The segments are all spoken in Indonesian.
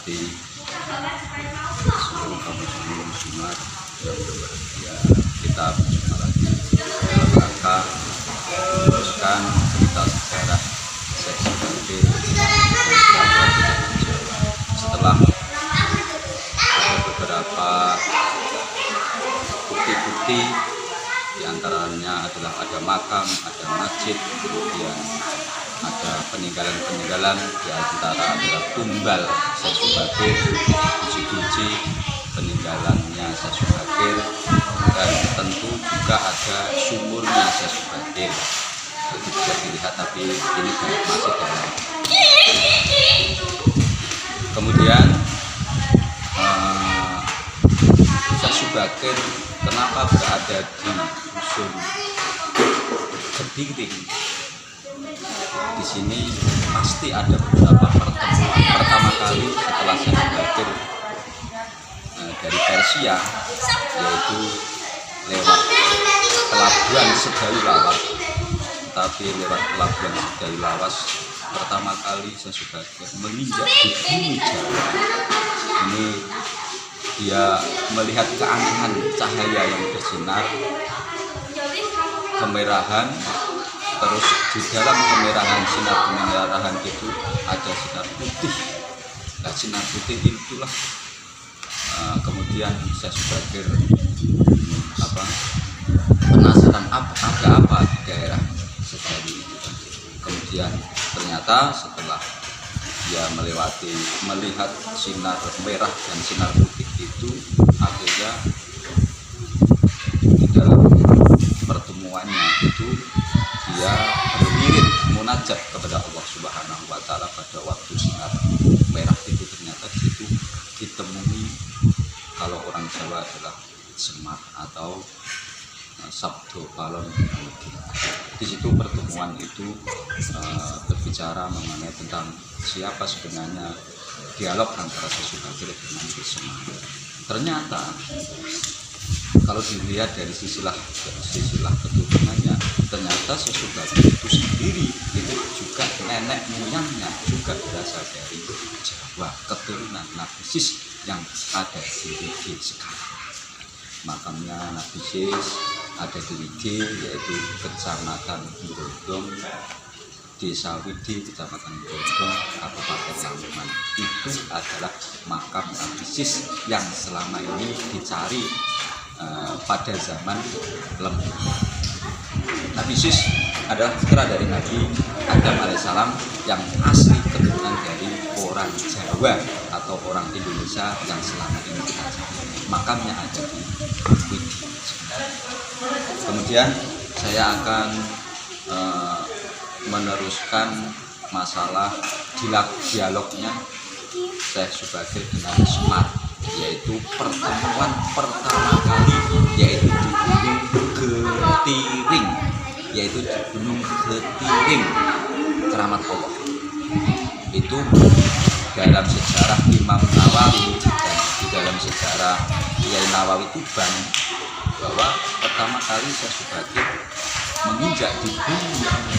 melewati seluruh kaum muslimin Jumat yang berbahagia. Kita berjumpa lagi dalam rangka meneruskan cerita sejarah Syekh Subakir setelah ada beberapa bukti-bukti, diantaranya adalah ada makam, ada masjid, kemudian ada peninggalan-peninggalan, di antara adalah tumbal Syekh Subakir, biji-biji peninggalannya Syekh Subakir, dan tentu juga ada sumurnya Syekh Subakir. Itu bisa dilihat, tapi ini masih dalam. Kemudian Syekh Subakir kenapa berada di dusun Kediri? Di sini pasti ada beberapa pertemuan. Pertama kali setelah Syekh Subakir dari Persia, yaitu lewat pelabuhan Sedayu Lawas. Tapi lewat pelabuhan Sedayu Lawas pertama kali Syekh Subakir menginjak di bumi Jawa. Ini dia melihat keanehan cahaya yang bersinar, kemerahan. Terus di dalam kemerahan, sinar kemerahan itu ada sinar putih. Nah, sinar putih itulah kemudian Syekh Subakir penasaran ada apa di daerah Sedayu itu. Kemudian ternyata setelah dia melihat sinar merah dan sinar putih itu, akhirnya di dalam pertemuannya itu dia berwirid munajat kepada Allah Subhanahu wa Ta'ala pada waktu sinar merah itu. Ternyata di situ ditemui, kalau orang Jawa adalah semar atau sabdo balon. Di situ pertemuan itu berbicara mengenai tentang siapa sebenarnya dialog antara Syekh Subakir dengan Semar. Ternyata kalau dilihat dari sisilah keturunannya, ternyata Syekh Subakir itu sendiri itu juga nenek moyangnya juga berasal dari Jawa, keturunan Nabi Sis yang ada di Wigi sekarang. Makamnya Nabi Sis ada di Wigi, yaitu Kecamatan Grogong, Desa Widi, Kecamatan Grogong, Kabupaten Lamongan. Itu adalah makam Nabi Sis yang selama ini dicari pada zaman lembut. Nabi Sis adalah putra dari Nabi Adam alaihissalam yang asli keturunan dari orang Jawa atau orang Indonesia yang selama ini kita cari. Makamnya ada di Widi. Kemudian saya akan meneruskan masalah dialognya Syekh Subakir dengan Semar, yaitu pertemuan pertama kali, yaitu di Gunung Getiring, yaitu di Gunung Getiring, Keramat Allah. Itu dalam sejarah Imam Nawawi dan di dalam sejarah Kiai Nawawi Tuban, bahwa pertama kali Syekh Subakir menginjak di bumi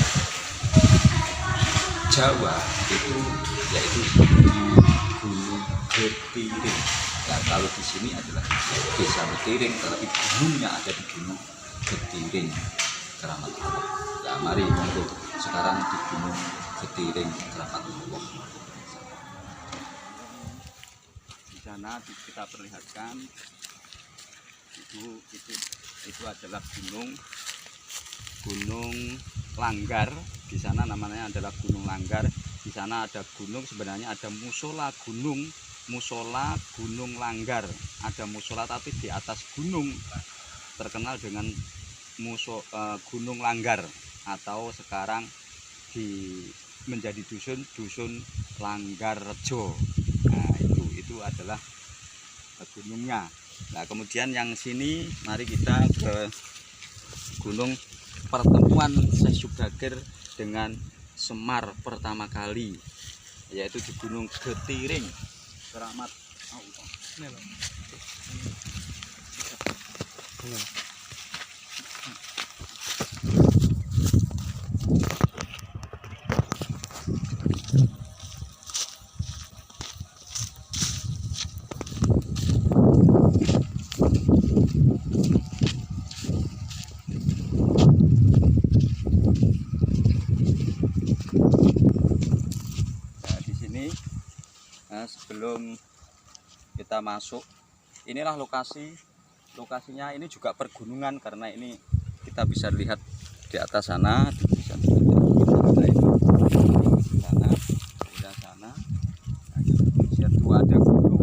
Jawa itu yaitu di Gunung Getiring. Nah, kalau di sini adalah Desa Getiring, tetapi gunungnya ada di Gunung Getiring, Keramat Allah. Nah, mari monggo sekarang di Gunung Getiring, Keramat Allah. Di sana kita perlihatkan itu adalah Gunung Langgar. Di sana namanya adalah Gunung Langgar. Di sana ada gunung, sebenarnya ada musola Gunung Langgar. Ada musola tapi di atas gunung, terkenal dengan Gunung Langgar, atau sekarang menjadi dusun Langgarrejo. Nah, itu adalah gunungnya. Nah, kemudian yang sini mari kita ke gunung pertemuan Syekh Subakir dengan Semar pertama kali, yaitu di Gunung Getiring, Keramat Allah. Nah, sebelum kita masuk, inilah lokasinya. Ini juga pergunungan karena ini kita bisa lihat di atas sana, bisa lihat di sana, di sana. Nah, di situ ada gunung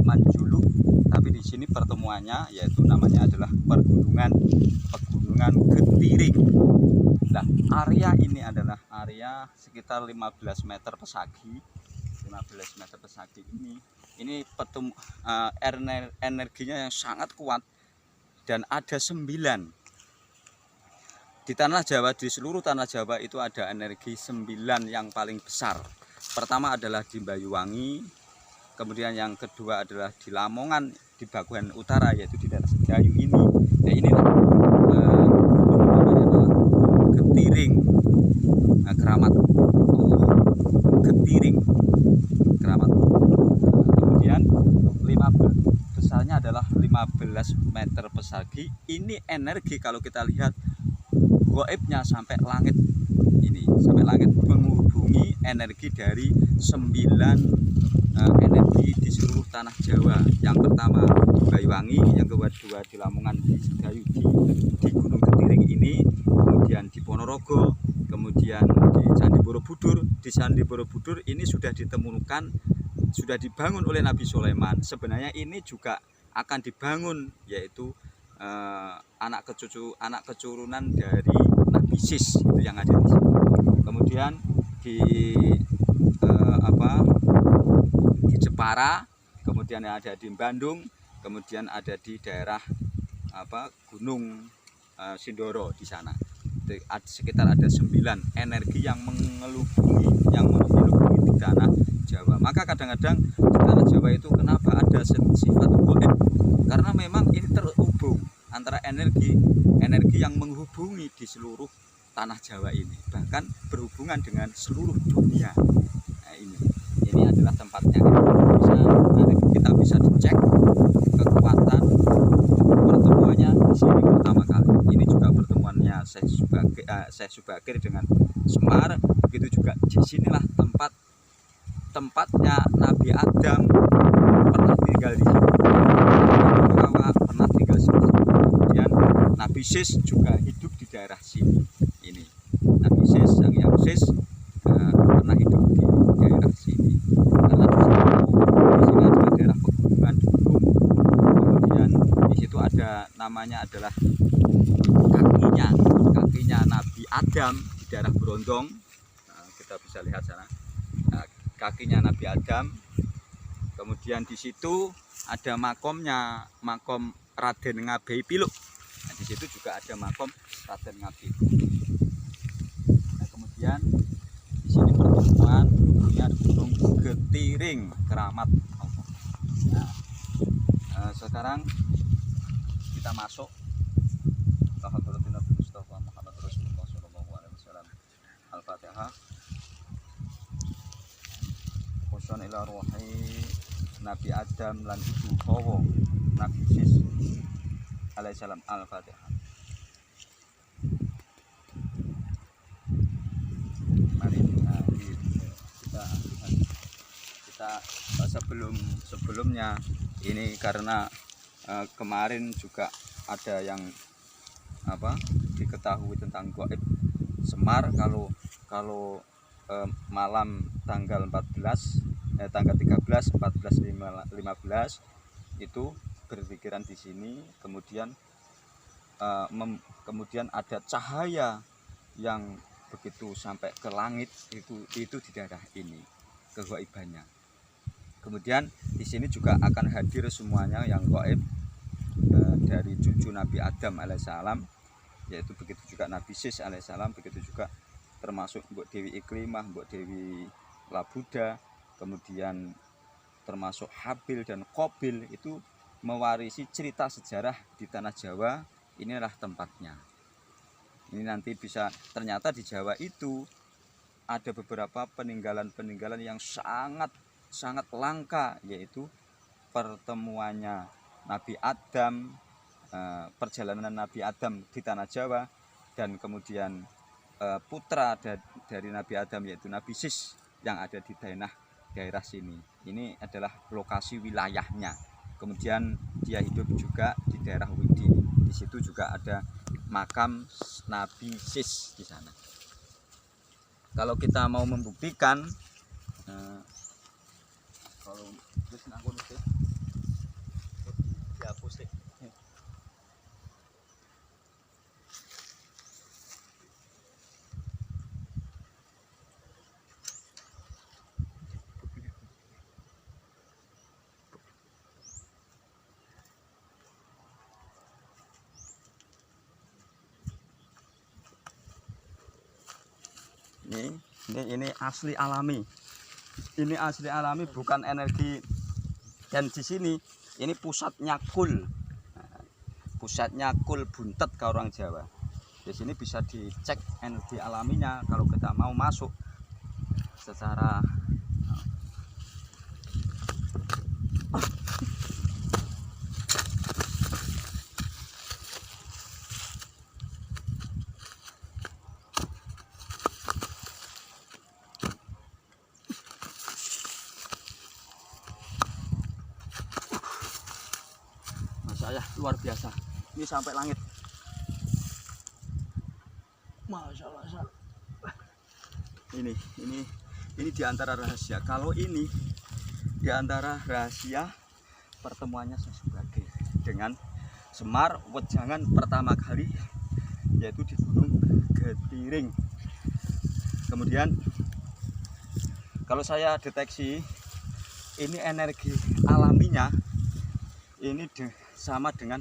Manjuluk, tapi di sini pertemuannya yaitu namanya adalah pegunungan Getiring. Nah, area ini adalah area sekitar 15 meter persegi. 15 meter persegi ini energinya yang sangat kuat, dan ada 9 di tanah Jawa. Di seluruh tanah Jawa itu ada energi 9 yang paling besar. Pertama adalah di Banyuwangi, kemudian yang kedua adalah di Lamongan di bagian utara, yaitu di daerah Sedayu ini. Nah, inilah Getiring, keramat Getiring, keramat. Kemudian besarnya adalah 15 meter persegi. Ini energi kalau kita lihat goibnya sampai langit, ini sampai langit, menghubungi energi dari 9 energi di seluruh tanah Jawa. Yang pertama di Banyuwangi, yang kedua di Lamongan, di Sedayu, di Gunung Getiring ini, kemudian di Ponorogo, kemudian di Candi Borobudur. Di Candi Borobudur ini sudah ditemukan, sudah dibangun oleh Nabi Sulaiman. Sebenarnya ini juga akan dibangun, yaitu anak keturunan dari Nabi Sis itu yang ada di sini. Kemudian di di Jepara, kemudian ada di Bandung, kemudian ada di daerah Gunung Sindoro di sana. Sekitar ada 9 energi yang mengelubungi di tanah Jawa. Maka kadang-kadang di tanah Jawa itu kenapa ada sifat goib? Karena memang ini terhubung antara energi yang menghubungi di seluruh tanah Jawa ini, bahkan berhubungan dengan seluruh dunia. Nah, ini adalah tempatnya. Nanti kita bisa dicek kekuatan pertemuannya di sini pertama kali. Ini juga pertemuannya Syekh Subakir dengan Semar. Begitu juga di sinilah tempatnya Nabi Adam pernah tinggal di sini. Pernah tinggal di sini. Kemudian Nabi Sis juga hidup di daerah sini. Ini Nabi Sis, Sang Hyang Sis pernah hidup di daerah sini. Karena di sini adalah daerah pegunungan gunung. Kemudian di situ ada namanya adalah kakinya Nabi Adam di daerah Brondong. Nah, kita bisa lihat sana. Nah, kakinya Nabi Adam. Kemudian di situ ada makom Raden Ngabei Piluk. Nah, di situ juga ada makom Raden Ngabei Piluk. Nah, kemudian di sini pertemuan gunungnya Gunung Getiring, keramat Allah. Nah, sekarang kita masuk ke Hadratin Nabi Mustafa Muhammad Rasulullah Sallallahu Alaihi Wasallam. Al-Fatihah. Khusyun ila ruhi Nabi Adam lan ibu Hawa Nabi Sis alaihissalam. Al-Fatihah. Mari kita sebelumnya ini karena kemarin juga ada yang diketahui tentang goib Semar. Kalau malam tanggal 13, tanggal 13, 14, 15 itu berpikiran di sini, kemudian kemudian ada cahaya yang begitu sampai ke langit, itu di daerah ini kegoibannya. Kemudian di sini juga akan hadir semuanya yang goib dari cucu Nabi Adam alaihissalam, yaitu begitu juga Nabi Sis alaihissalam, begitu juga termasuk Mbok Dewi Iklimah, Mbok Dewi Labuda, kemudian termasuk Habil dan Qabil, itu mewarisi cerita sejarah di tanah Jawa. Inilah tempatnya. Ini nanti bisa, ternyata di Jawa itu ada beberapa peninggalan yang sangat langka, yaitu pertemuannya Nabi Adam, perjalanan Nabi Adam di tanah Jawa, dan kemudian putra dari Nabi Adam, yaitu Nabi Sis yang ada di daerah sini. Ini adalah lokasi wilayahnya. Kemudian dia hidup juga di daerah Widi. Di situ juga ada makam Nabi Sis di sana. Kalau kita mau membuktikan, kalau terus aku mesti dihapus deh. Ini asli alami. Ini asli alami, bukan energi. Dan di sini ini pusatnya kul. Pusatnya kul buntet ke orang Jawa. Di sini bisa dicek energi alaminya kalau kita mau masuk secara saya luar biasa. Ini sampai langit. Masya Allah. Ini diantara rahasia. Kalau ini diantara rahasia pertemuannya Sesubagai dengan Semar Wejangan pertama kali, yaitu di Gunung Getiring. Kemudian kalau saya deteksi, ini energi alaminya ini sama dengan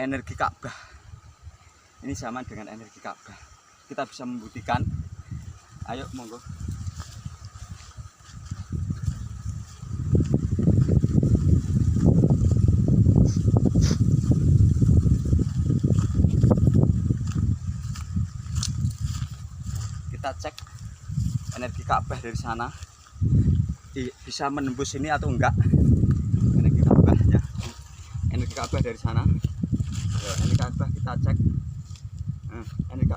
energi Ka'bah. Ini sama dengan energi Ka'bah. Kita bisa membuktikan. Ayo monggo. Kita cek energi Ka'bah dari sana. Bisa menembus ini atau enggak? Energi Ka'bahnya. Energi Ka'bah dari sana. Energi Ka'bah kita cek. Energi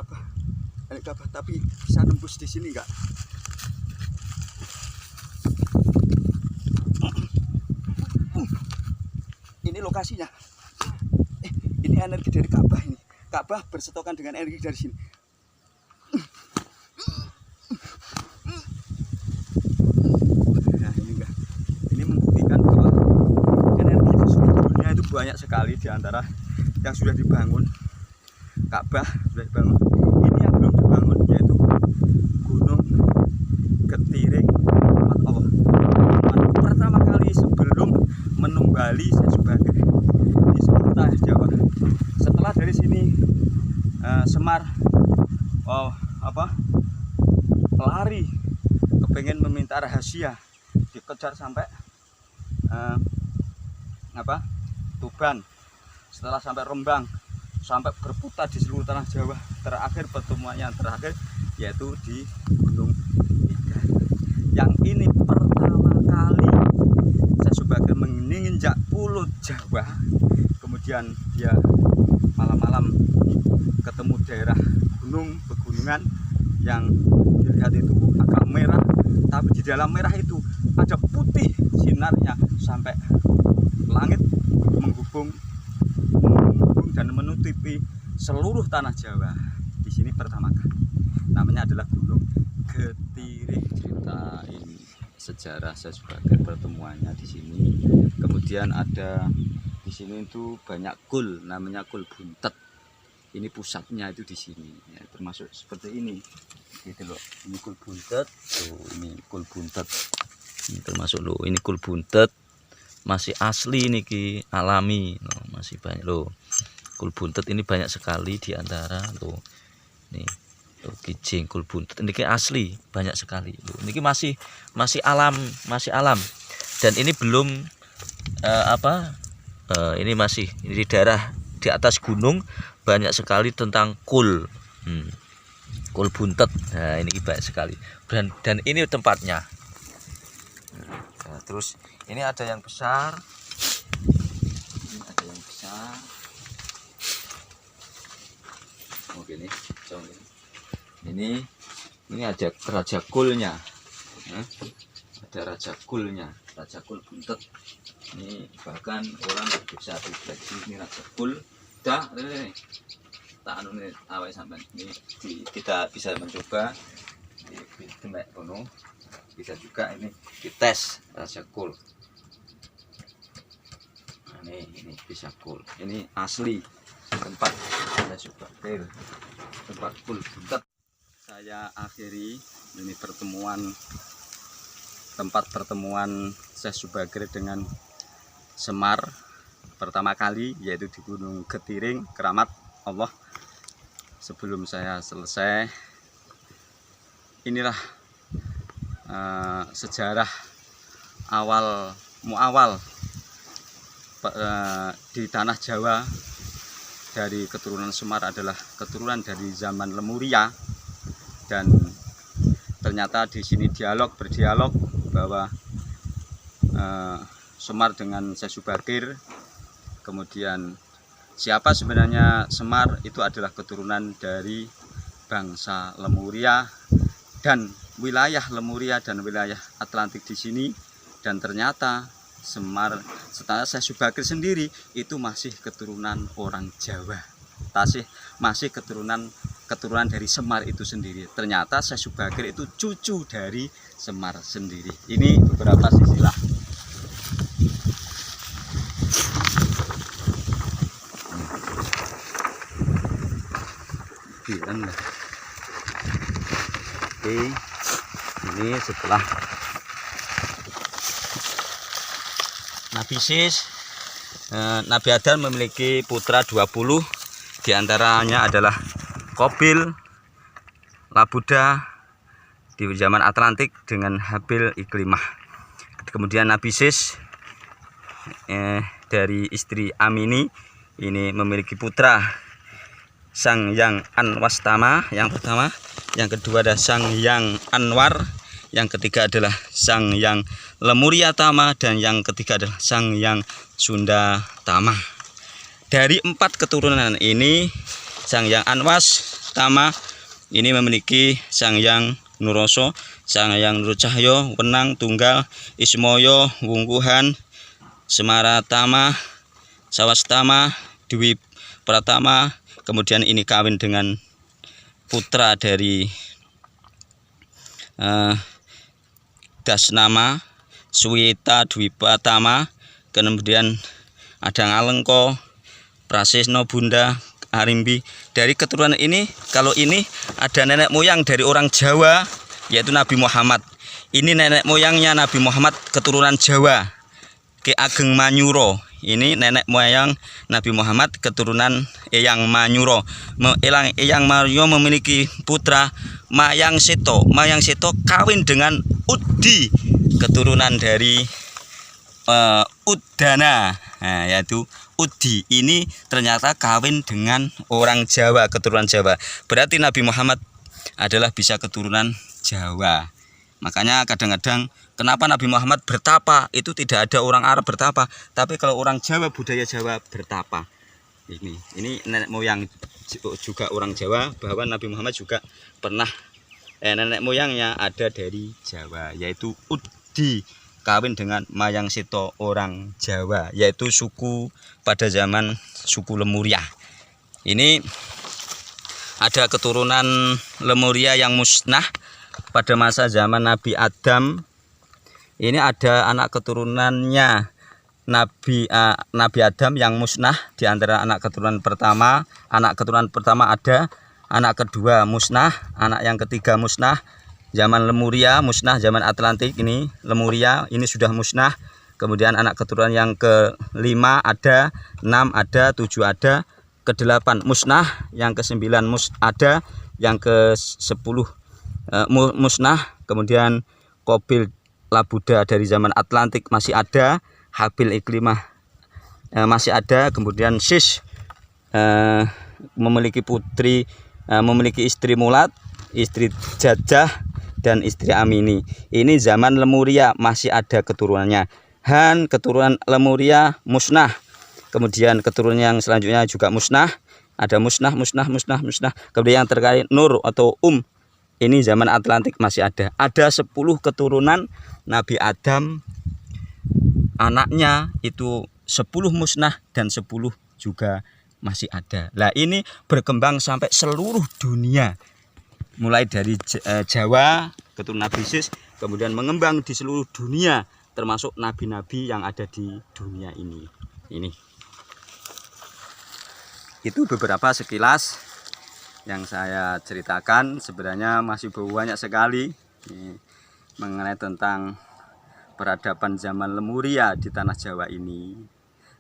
Ka'bah tapi bisa nembus di sini enggak? Ini lokasinya. Ini energi dari Ka'bah ini. Ka'bah berstokan dengan energi dari sini. Nah, ini enggak. Ini membuktikan bahwa energi di seluruh dunia itu banyak sekali, di antara yang sudah dibangun. Ka'bah sudah dibangun. Ini yang belum dibangun, yaitu Gunung Getiring Allah. Pertama kali sebelum menumbali Sesubagai di seluruh tanah Jawa. Setelah dari sini Semar lari kepengen meminta rahasia, dikejar sampai Tuban, setelah sampai Rembang, sampai berputar di seluruh tanah Jawa. Terakhir pertemuan yang terakhir yaitu di Gunung Tiga. Yang ini pertama kali Sesubagai menginjak pulau Jawa. Kemudian dia malam-malam ketemu daerah pegunungan yang dilihat itu agak merah, tapi di dalam merah itu ada putih sinarnya sampai langit, menghubung dan menutupi seluruh tanah Jawa. Di sini pertama kali. Namanya adalah Gunung Getiring. Cerita ini sejarah Sesubagai pertemuannya di sini. Kemudian ada di sini itu banyak kul, namanya kul buntet. Ini pusatnya itu di sini, ya, termasuk seperti ini, gitu loh. Ini kul buntet, tuh ini kul buntet. Ini termasuk loh, ini kul buntet, masih asli ini ki alami, loh, masih banyak loh. Kul buntet ini banyak sekali di antara loh. Nih, loh, kijing kul buntet ini ki asli banyak sekali. Loh, ini ki masih alam, dan ini belum ini masih ini di daerah di atas gunung. Banyak sekali tentang kul buntet. Nah, ini banyak sekali, dan ini tempatnya. Nah, terus ini ada yang besar, oke nih, Ini ada raja kulnya. Ada raja kulnya, raja kul buntet. Ini bahkan orang bisa deteksi ini raja kul. Dah, tak anu nih awal sampai ini kita bisa mencoba di tempat kono. Bisa juga ini dites raja kul. Nah, ini bisa kul. Ini asli tempat saya coba tempat kul buntet. Saya akhiri ini tempat pertemuan Syekh Subagir dengan Semar pertama kali, yaitu di Gunung Getiring, Keramat Allah. Sebelum saya selesai, inilah sejarah awal di tanah Jawa dari keturunan Semar adalah keturunan dari zaman Lemuria. Dan ternyata di sini berdialog bahwa Semar dengan Syekh Subagir, kemudian siapa sebenarnya Semar, itu adalah keturunan dari bangsa Lemuria dan wilayah Lemuria dan wilayah Atlantik di sini. Dan ternyata Semar, setelah Syekh Subagir sendiri itu masih keturunan orang Jawa, masih keturunan dari Semar itu sendiri. Ternyata Syekh Subagir itu cucu dari Semar sendiri. Ini beberapa sisilah. Oke, ini setelah Nabi Adam memiliki putra 20, diantaranya adalah Qabil, Labuda di zaman Atlantik dengan Habil Iklimah. Kemudian Nabi Sis dari istri Amini ini memiliki putra Sang Yang Anwastama yang pertama, yang kedua ada Sang Yang Anwar, yang ketiga adalah Sang Yang Lemuria Tama, dan yang ketiga adalah Sang Yang Sunda Tama. Dari 4 keturunan ini, Sang Yang Anwas Tama ini memiliki Sang Yang Nuroso, Sang Yang Nurcahyo, Wenang Tunggal, Ismoyo, Wungkuhan, Semaratama, Sawastama, Dwi Pratama. Kemudian ini kawin dengan putra dari Dasnama, Suwita Dwi Pratama. Kemudian ada Ngalengko, Prasesno Bunda, Arimbi. Dari keturunan ini, kalau ini ada nenek moyang dari orang Jawa, yaitu Nabi Muhammad. Ini nenek moyangnya Nabi Muhammad keturunan Jawa, Ki Ageng Manyuro. Ini nenek moyang Nabi Muhammad keturunan Eyang Manyuro. Eyang Manyuro memiliki putra Mayang Seto. Mayang Seto kawin dengan Udi, keturunan dari Udana, yaitu Udi. Ini ternyata kawin dengan orang Jawa, keturunan Jawa. Berarti Nabi Muhammad adalah bisa keturunan Jawa. Makanya kadang-kadang kenapa Nabi Muhammad bertapa, itu tidak ada orang Arab bertapa, tapi kalau orang Jawa, budaya Jawa bertapa. Ini nenek moyang juga orang Jawa, bahwa Nabi Muhammad juga pernah nenek moyangnya ada dari Jawa, yaitu Udi, kawin dengan Mayang Seto orang Jawa, yaitu suku pada zaman suku Lemuria. Ini ada keturunan Lemuria yang musnah pada masa zaman Nabi Adam. Ini ada anak keturunannya Nabi Adam yang musnah. Di antara anak keturunan pertama ada, anak kedua musnah, anak yang ketiga musnah. Zaman Lemuria musnah, zaman Atlantik ini Lemuria ini sudah musnah. Kemudian anak keturunan yang ke-5 ada, 6 ada, 7 ada, ke-8 musnah, yang ke-9 ada, yang ke-10 musnah. Kemudian Qabil Labuda dari zaman Atlantik masih ada, Habil Iklimah masih ada. Kemudian Sis memiliki istri Mulat, istri Jajah, dan istri Amini. Ini zaman Lemuria masih ada keturunannya. Han, keturunan Lemuria musnah. Kemudian keturunan yang selanjutnya juga musnah. Ada musnah. Kemudian yang terkait Nur atau ini zaman Atlantik masih ada. Ada 10 keturunan Nabi Adam, anaknya itu 10 musnah dan 10 juga masih ada. Lah ini berkembang sampai seluruh dunia. Mulai dari Jawa, keturunan Nabi Isis, kemudian mengembang di seluruh dunia, termasuk nabi-nabi yang ada di dunia ini. Ini. Itu beberapa sekilas yang saya ceritakan. Sebenarnya masih banyak sekali mengenai tentang peradaban zaman Lemuria di tanah Jawa ini.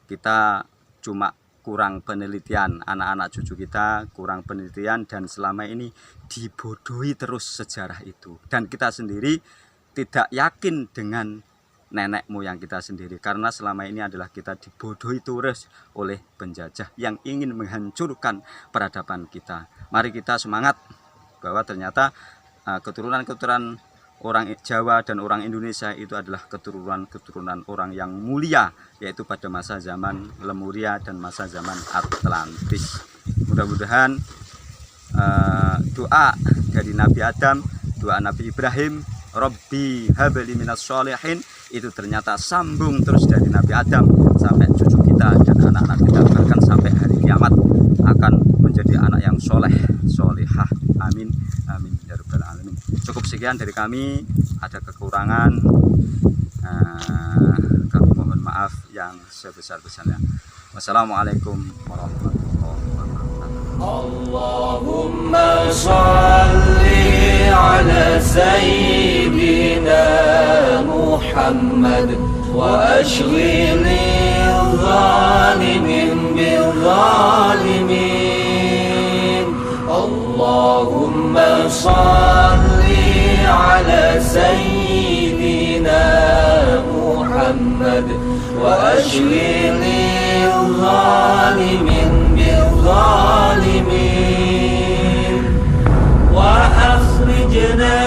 Kita cuma kurang penelitian, anak-anak cucu kita kurang penelitian, dan selama ini dibodohi terus sejarah itu. Dan kita sendiri tidak yakin dengan nenek moyang kita sendiri, karena selama ini adalah kita dibodohi terus oleh penjajah yang ingin menghancurkan peradaban kita. Mari kita semangat bahwa ternyata keturunan-keturunan orang Jawa dan orang Indonesia itu adalah keturunan-keturunan orang yang mulia, yaitu pada masa zaman Lemuria dan masa zaman Atlantis. Mudah-mudahan doa dari Nabi Adam, doa Nabi Ibrahim, Rabbi habli minas sholihin, itu ternyata sambung terus dari Nabi Adam sampai cucu kita dan anak-anak kita, bahkan sampai hari kiamat akan menjadi anak yang soleh, solehah. Amin, amin ya rabbal alamin. Cukup sekian dari kami, ada kekurangan kami mohon maaf yang sebesar-besarnya. Wassalamualaikum warahmatullahi wabarakatuh. Allahumma salli ala sayyidina Muhammad wa ashghilil zalimin bil zalimin. Allahumma salli ala sayyidina Muhammad wa ashghilil zalimin bil zalimin wa akhrijna